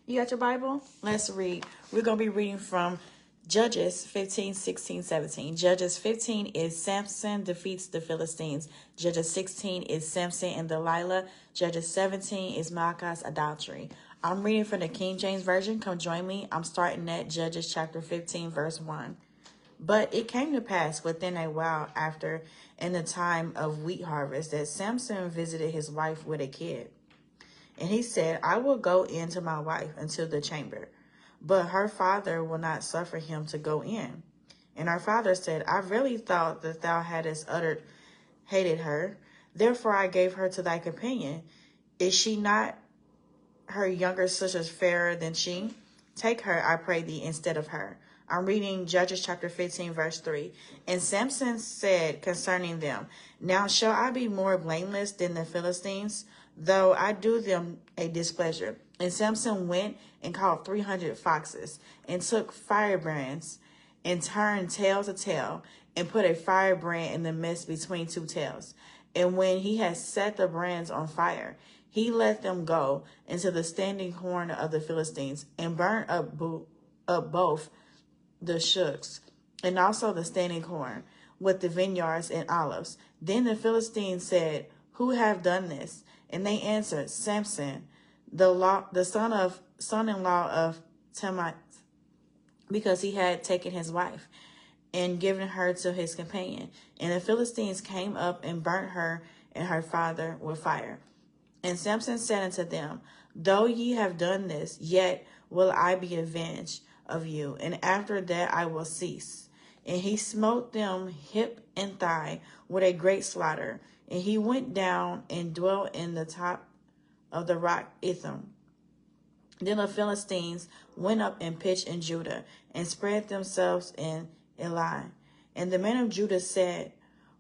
You got your Bible? Let's read. We're going to be reading from Judges 15, 16, 17. Judges 15 is Samson defeats the Philistines. Judges 16 is Samson and Delilah. Judges 17 is Malachi's adultery. I'm reading from the King James Version. Come join me. I'm starting at Judges chapter 15, verse 1. But it came to pass within a while after, in the time of wheat harvest, that Samson visited his wife with a kid. And he said, I will go in to my wife into the chamber. But her father will not suffer him to go in. And her father said, I really thought that thou hadst hated her. Therefore I gave her to thy companion. Is she not her younger sister fairer than she? Take her, I pray thee, instead of her. I'm reading Judges chapter 15, verse 3. And Samson said concerning them, Now shall I be more blameless than the Philistines, though I do them a displeasure? And Samson went and caught 300 foxes, and took firebrands, and turned tail to tail, and put a firebrand in the midst between two tails. And when he had set the brands on fire, he let them go into the standing corn of the Philistines, and burnt up both the shooks, and also the standing corn, with the vineyards and olives. Then the Philistines said, Who have done this? And they answered, Samson, the son-in-law of Timnah, because he had taken his wife and given her to his companion. And the Philistines came up and burnt her and her father with fire. And Samson said unto them, Though ye have done this, yet will I be avenged of you, and after that I will cease. And he smote them hip and thigh with a great slaughter. And he went down and dwelt in the top of the rock Itham. Then the Philistines went up and pitched in Judah, and spread themselves in Eli. And the men of Judah said,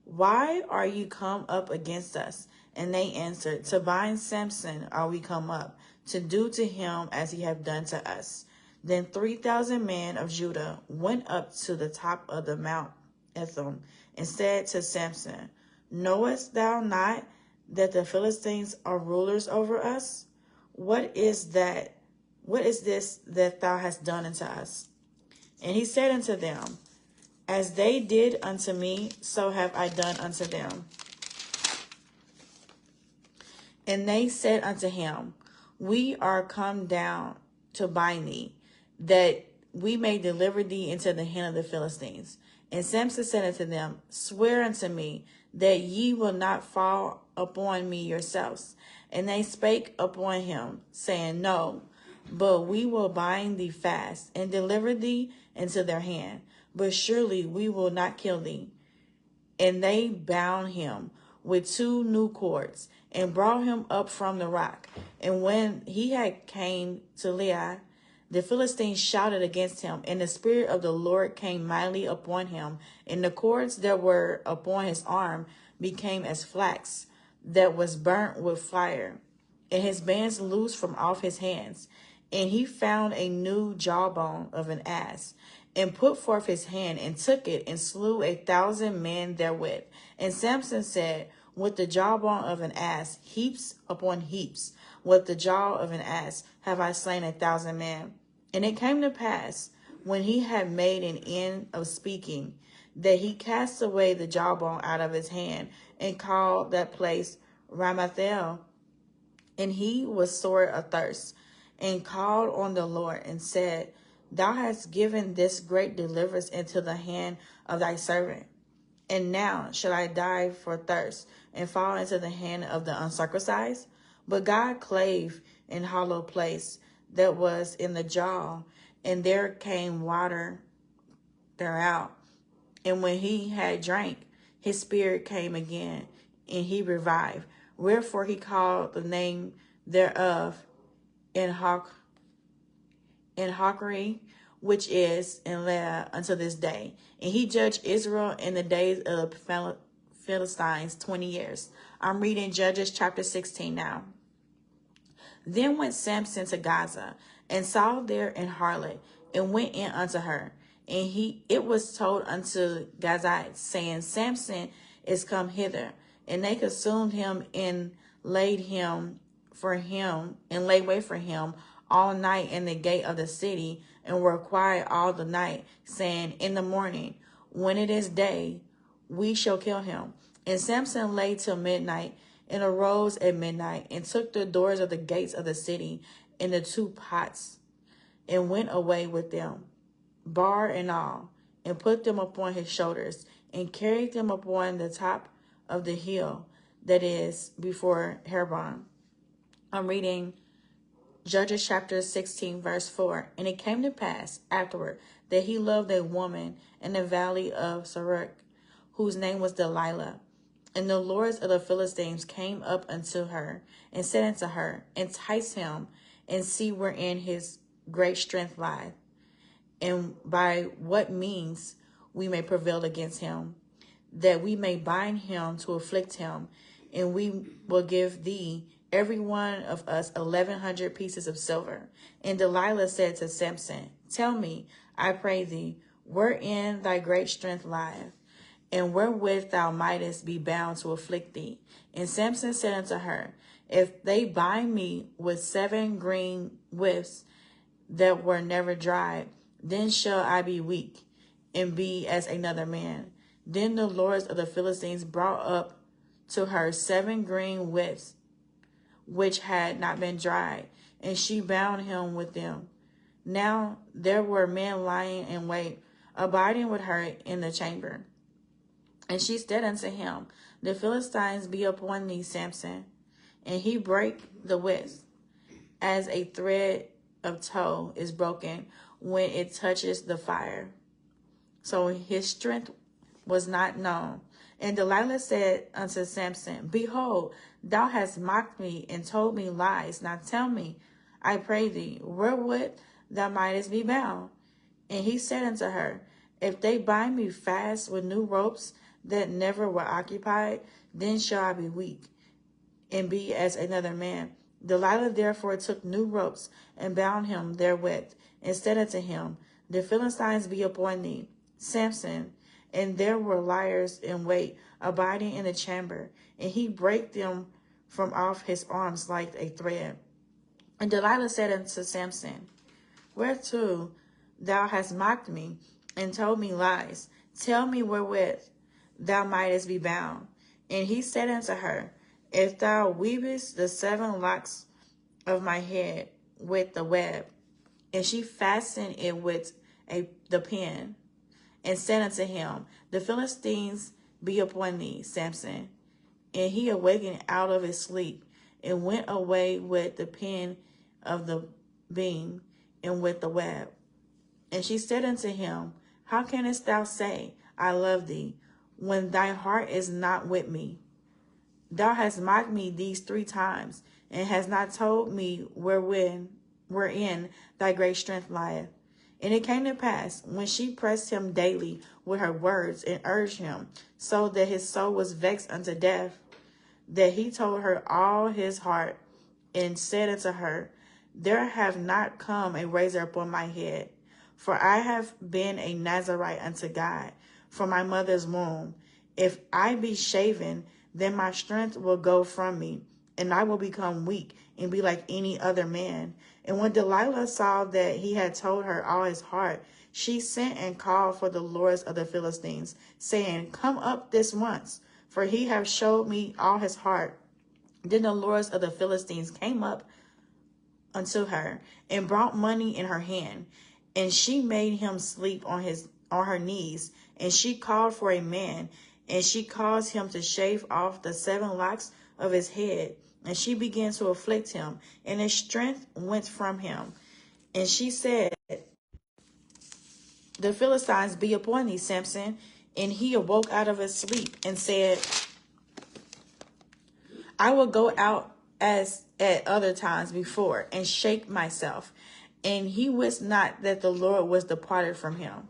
Why are you come up against us? And they answered, To bind Samson are we come up, to do to him as he hath done to us. Then 3,000 men of Judah went up to the top of the Mount Etham, and said to Samson, Knowest thou not that the Philistines are rulers over us? What is this that thou hast done unto us? And he said unto them, As they did unto me, so have I done unto them. And they said unto him, We are come down to bind thee, that we may deliver thee into the hand of the Philistines. And Samson said unto them, Swear unto me that ye will not fall upon me yourselves. And they spake upon him, saying, No, but we will bind thee fast, and deliver thee into their hand. But surely we will not kill thee. And they bound him with 2 new cords, and brought him up from the rock. And when he had came to Leah, the Philistines shouted against him, and the Spirit of the Lord came mightily upon him, and the cords that were upon his arm became as flax that was burnt with fire, and his bands loosed from off his hands. And he found a new jawbone of an ass, and put forth his hand, and took it, and slew 1,000 men therewith. And Samson said, With the jawbone of an ass, heaps upon heaps, with the jaw of an ass have I slain 1,000 men. And it came to pass, when he had made an end of speaking, that he cast away the jawbone out of his hand, and called that place Ramathel. And he was sore athirst, and called on the Lord, and said, Thou hast given this great deliverance into the hand of thy servant. And now shall I die for thirst, and fall into the hand of the uncircumcised? But God clave an hollow place that was in the jaw, and there came water thereout. And when he had drank, his spirit came again, and he revived. Wherefore he called the name thereof Enhakkore, which is in Leah unto this day. And he judged Israel in the days of the Philistines 20 years. I'm reading Judges chapter 16 now. Then went Samson to Gaza, and saw there an harlot, and went in unto her. And it was told unto Gazites, saying, Samson is come hither. And they consumed him, and laid wait for him all night in the gate of the city, and were quiet all the night, saying, in the morning, when it is day, we shall kill him. And Samson lay till midnight, and arose at midnight, and took the doors of the gates of the city and the two pots, and went away with them, bar and all, and put them upon his shoulders, and carried them upon the top of the hill that is before Hebron. I'm reading Judges chapter 16, verse 4. And it came to pass afterward that he loved a woman in the valley of Sorek, whose name was Delilah. And the lords of the Philistines came up unto her, and said unto her, entice him, and see wherein his great strength lieth, and by what means we may prevail against him, that we may bind him to afflict him, and we will give thee every one of us 1,100 pieces of silver. And Delilah said to Samson, tell me, I pray thee, wherein thy great strength lieth, and wherewith thou mightest be bound to afflict thee. And Samson said unto her, if they bind me with 7 green withs that were never dried, then shall I be weak, and be as another man. Then the lords of the Philistines brought up to her 7 green withs, which had not been dried, and she bound him with them. Now there were men lying in wait, abiding with her in the chamber. And she said unto him, the Philistines be upon thee, Samson. And he brake the withs, as a thread of tow is broken when it touches the fire. So his strength was not known. And Delilah said unto Samson, behold, thou hast mocked me and told me lies. Now tell me, I pray thee, wherewith thou mightest be bound. And he said unto her, if they bind me fast with new ropes that never were occupied, then shall I be weak, and be as another man. Delilah therefore took new ropes, and bound him therewith, and said unto him, the Philistines be upon thee, Samson. And there were liars in wait, abiding in the chamber, and he brake them from off his arms like a thread. And Delilah said unto Samson, whereto thou hast mocked me, and told me lies? Tell me wherewith thou mightest be bound. And he said unto her, if thou weavest the 7 locks of my head with the web. And she fastened it with the pin, and said unto him, the Philistines be upon thee, Samson. And he awakened out of his sleep, and went away with the pin of the beam, and with the web. And she said unto him, how canst thou say, I love thee, when thy heart is not with me? Thou hast mocked me these 3 times, and hast not told me wherein thy great strength lieth. And it came to pass, when she pressed him daily with her words, and urged him, so that his soul was vexed unto death, that he told her all his heart, and said unto her, there have not come a razor upon my head, for I have been a Nazarite unto God from my mother's womb. If I be shaven, then my strength will go from me, and I will become weak, and be like any other man. And when Delilah saw that he had told her all his heart, she sent and called for the lords of the Philistines, saying, come up this once, for he hath showed me all his heart. Then the lords of the Philistines came up unto her, and brought money in her hand, and she made him sleep on her knees. And she called for a man, and she caused him to shave off the 7 locks of his head. And she began to afflict him, and his strength went from him. And she said, the Philistines be upon thee, Samson. And he awoke out of his sleep, and said, I will go out as at other times before, and shake myself. And he wist not that the Lord was departed from him.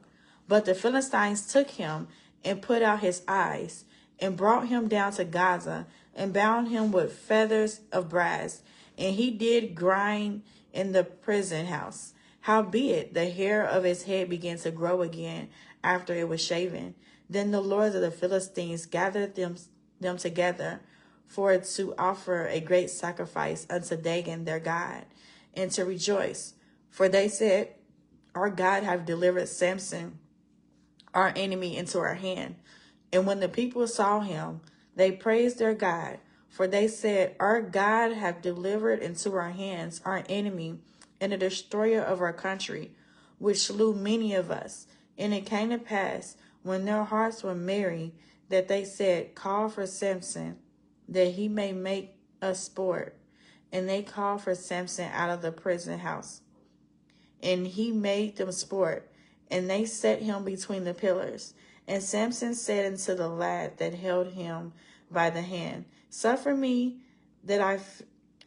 But the Philistines took him, and put out his eyes, and brought him down to Gaza, and bound him with feathers of brass. And he did grind in the prison house. Howbeit the hair of his head began to grow again after it was shaven. Then the lords of the Philistines gathered them together for to offer a great sacrifice unto Dagon their God. and to rejoice. For they said, our God hath delivered Samson, our enemy, into our hand. And when the people saw him, they praised their God. For they said, our God hath delivered into our hands our enemy and the destroyer of our country, which slew many of us. And it came to pass, when their hearts were merry, that they said, call for Samson, that he may make us sport. And they called for Samson out of the prison house. And he made them sport, and they set him between the pillars. And Samson said unto the lad that held him by the hand, suffer me that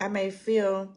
I may feel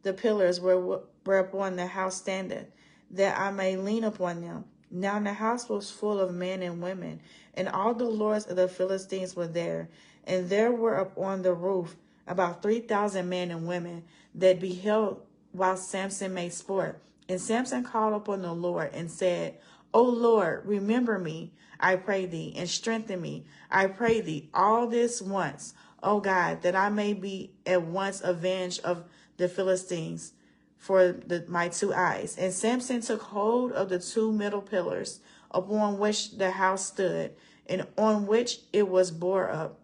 the pillars whereupon the house standeth, that I may lean upon them. Now the house was full of men and women, and all the lords of the Philistines were there. And there were upon the roof about 3,000 men and women that beheld while Samson made sport. And Samson called upon the Lord and said, O Lord, remember me, I pray thee, and strengthen me, I pray thee, all this once, O God, that I may be at once avenged of the Philistines for my two eyes. And Samson took hold of the two middle pillars upon which the house stood, and on which it was bore up,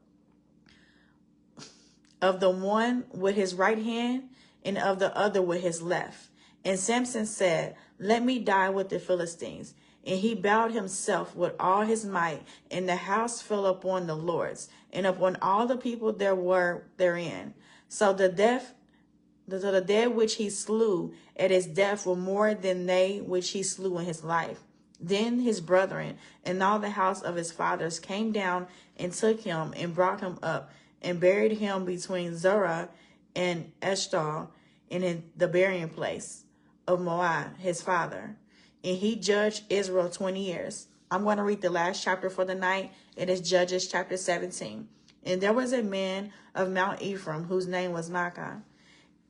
of the one with his right hand, and of the other with his left. And Samson said, let me die with the Philistines. And he bowed himself with all his might, and the house fell upon the lords, and upon all the people there were therein. So the dead which he slew at his death were more than they which he slew in his life. Then his brethren and all the house of his fathers came down and took him and brought him up and buried him between Zorah and Eshtaol, and in the burying place of Moab, his father. And he judged Israel 20 years. I'm going to read the last chapter for the night. It is Judges chapter 17. And there was a man of Mount Ephraim whose name was Micah.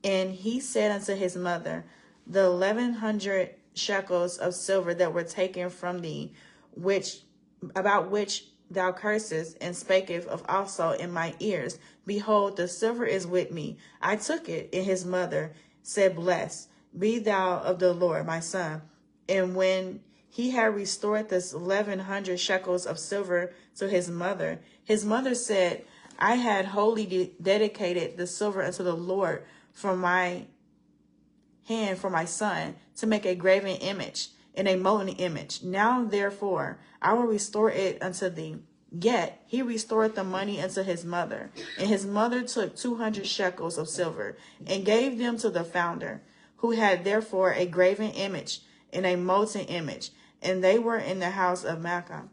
And he said unto his mother, the 1,100 shekels of silver that were taken from thee, about which thou cursest, and spakest of also in my ears, behold, the silver is with me. I took it. And his mother said, blessed be thou of the Lord, my son. And when he had restored this 1,100 shekels of silver to his mother said, I had wholly dedicated the silver unto the Lord from my hand for my son, to make a graven image and a molten image. Now therefore I will restore it unto thee. Yet he restored the money unto his mother. And his mother took 200 shekels of silver and gave them to the founder, who had therefore a graven image and a molten image. And they were in the house of Micah.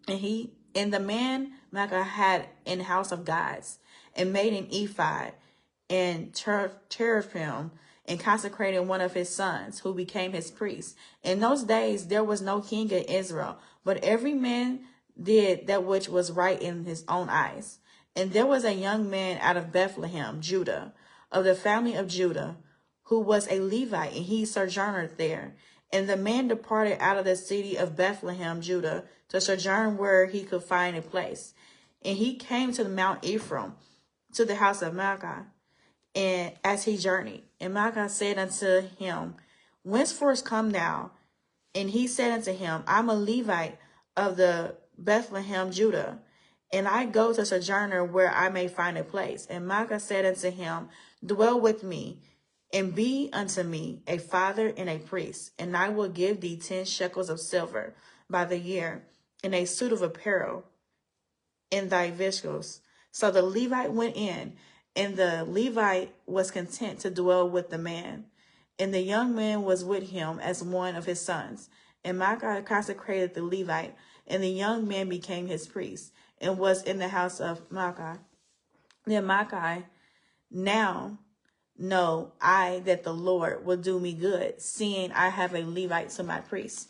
And the man Micah had an house of gods, and made an ephod and teraphim, and consecrated one of his sons, who became his priest. In those days there was no king in Israel, but every man did that which was right in his own eyes. And there was a young man out of Bethlehem, Judah, of the family of Judah, who was a Levite, and he sojourned there. And the man departed out of the city of Bethlehem, Judah, to sojourn where he could find a place. And he came to the Mount Ephraim, to the house of Micah, and as he journeyed. And Micah said unto him, whenceforth come thou? And he said unto him, I'm a Levite of the Bethlehem, Judah, and I go to sojourner where I may find a place. And Micah said unto him, dwell with me, and be unto me a father and a priest, and I will give thee 10 shekels of silver by the year, and a suit of apparel in thy victuals. So the Levite went in, and the Levite was content to dwell with the man. And the young man was with him as one of his sons. And Micah consecrated the Levite, and the young man became his priest, and was in the house of Micah. Then Micah, now know I that the Lord will do me good, seeing I have a Levite to my priest.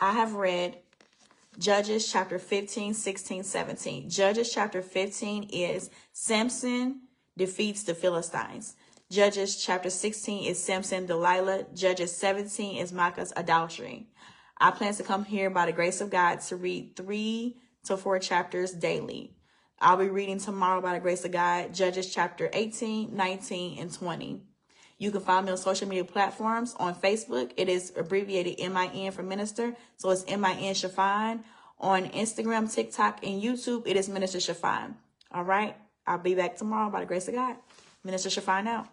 I have read Judges chapter 15, 16, 17. Judges chapter 15 is Samson defeats the Philistines. Judges chapter 16 is Samson, Delilah. Judges 17 is Micah's adultery. I plan to come here by the grace of God to read 3 to 4 chapters daily. I'll be reading tomorrow by the grace of God, Judges chapter 18, 19, and 20. You can find me on social media platforms. On Facebook, it is abbreviated MIN for minister. So it's MIN Chiffon. On Instagram, TikTok, and YouTube, it is Minister Chiffon. All right. I'll be back tomorrow by the grace of God. Minister Chiffon out.